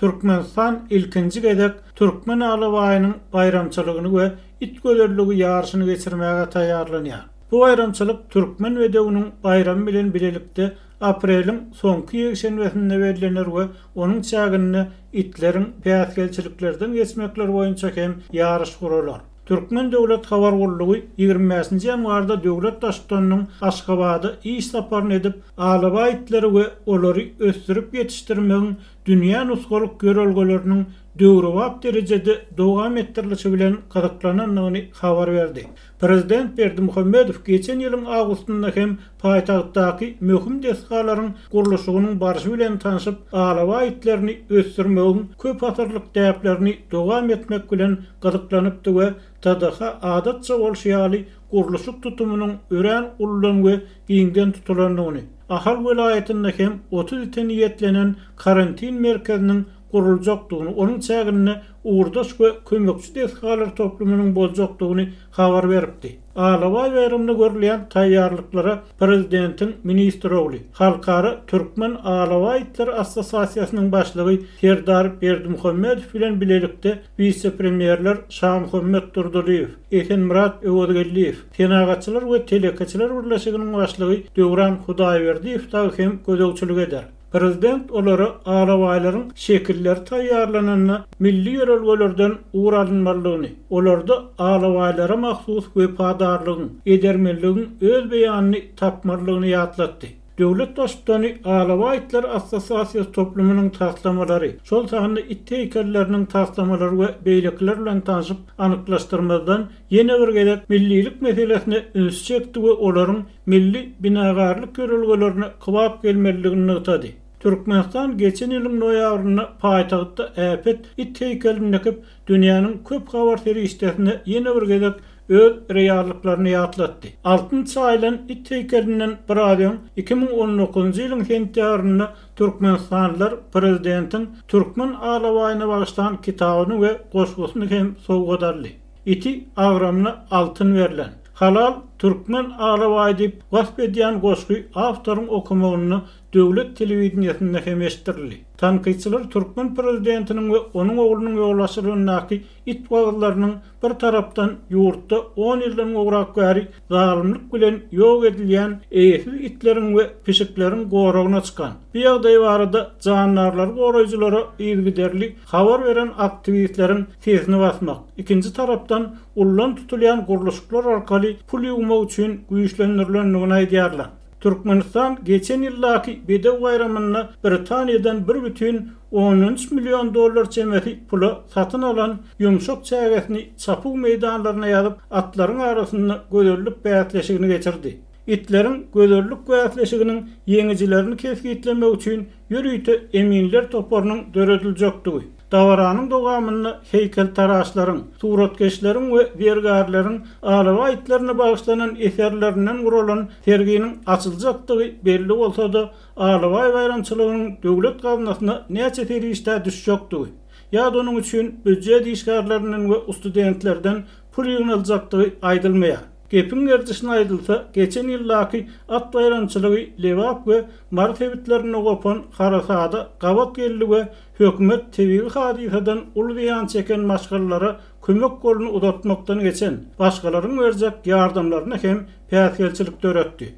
Türkmenistan ilkinji gezek Türkmen alabaýynyň bayramçylygyny we it gölerligi ýarşyny geçirmäge taýýarlanýar. Bu bayramçylyk Türkmen we döwüniň bayramy bilen bilelikde apreliň soňky ýekşenbesinde berilenler we onuň çägini itleriň päsgelçiliklerden geçmekler boýunça hem ýarış guralar. Türkmen Döwlet Habar Gurulugy 25-nji ýanwarda döwlet daşdanynyň Aşgabada iş saparyny edip alaba itleri we olary ösdürip ýetişdirmegiň dünýä nusgalyk görelgeleriniň döwrewap derejede dowam etdirilişi bilen gazaplananyny habar berdi. Prezident Berdimuhammedow geçen ýylyň awgustynda hem paýtagtdaky möhüm destgalaryň gurulşygynyň barşy bilen tanyşyp alaba itlerini ösdürmegiň köp asyrlyk däplerini dowam etmek bilen gazaplanıpdy we TDH adatça bolşýaly gurulşyk tutumynyň ören ullanan we giňden tutulanyny. Ahal welaýetinde hem 30 iten ýetlenen karantin merkeziniň guruljakdygyny, onuň çägini uğurdaş we kömekçi destgalar toplumynyň boljakdygyny habar beripdi. Alaba bayramyny görleýän taýýarlyklara prezidentiň ministrowly, Halkara Türkmen Alaba itler assosiasiýasynyň başlygy Serdar Berdimuhammedow bilen bilelikde vice-premierler Şamhumet Durduliýew, Esenmurat Öwedgelliýew, senagatçylar we telekaçylar birleşiginiň başlygy Döwran Hudaýberdiýew da hem gözegçilik eder. Prezident olara alabaýlaryň şekilleri taýýarlananyny, milli ýörelgelerden uğur alınmalygyny, olarda alabaýlara mahsus wepadarlygyň, edermeligiň öz beýanyny tapmalygyny ýatlatdy. Döwlet daşdany Alaba itler assosiasiýasy toplumynyň taslamalary, şol sahnda it heýkelleriniň taslamalary we beýlekler bilen tanyşyp anyklaşdyrmadan ýene bir gezek millilik meselesine üns çekdi we olaryň milli binagarlyk görelgelerini kybap gelmeligini ýytady. Türkmenistan geçen ýylyň noýabrynda paýtagtda äpet it heýkelini näkip dünýäniň köp habartary işlerine ýene bir gezek öz reallyklaryny ýatlatdy. 6-njy aýlan it heýkelinden bir adam 2019-njy ýylyň sentýabrynda Türkmenistanlylar prezidentiň Türkmen alabaýyna bagyşlan kitabyny we goşgusyny hem sowgadarly. Iti agramyna altyn berilen. Halal Türkmen alabaýy diýip gasp edýän goşgy awtoryň okumagyny döwlet telewizionyasynda hem eşitdirildi. Tanqidçiler Türkmen prezidentiniň we onuň oglunyň ýollaşyrynyňky it waglarynyň bir tarapdan ýurtda 10 ýyldan ograk gäri zalymlyk bilen ýok edilýän eýsiz itleriň we pişiklerin goragyna çykan. Bu ýagdaý barada jandarlar goraýjylara ýergiderli habar beren aktivistleriň sesini basmak. İkinji tarapdan ullan tutulýan gurulşyklar arkaly pul ýymak üçin güýçlendirilendigini aýdýarlar. Türkmenistan geçen ýyllaky Bedew bayramyna Britaniýadan 1,13 milyon dollar çemeti pula satyn alan ýumşak çägesini çapyk meýdanlaryna ýazyp atlaryň arasynda göderlik bäýatleşigini geçirdi. İtleriň göderlik bäýatleşiginiň ýeňijilerini kesgitlemek üçin ýürüýte eminler toparynyň dörediljakdygy. Dawaranyň dowamyny heýkel taraşlaryň, suratkeşleriň we bergarlaryň alaba itlerine bagyşlanan eserlerinden guralan serginiň açyljakdygy belli bolsa-da alaba bayramçylygynyň döwlet gazinasyna näçe terişde düşjakdygy. Ýa-da onuň üçin büdjet işgärlerinden we studentlerden pul ýygnaljakdygy aýdylmaýar. Gepin gerçeşine aýdylsa, geçen ýyllaky at bayramçylygy lewap we martebitlerini gopan Harasada gabat geldi we hökümet tebigi hadisadan ulduýan çeken maşgallara kömek golunu uzatmakdan geçen başgalaryň berjek ýardamlaryna hem päsgelçilik döretdi.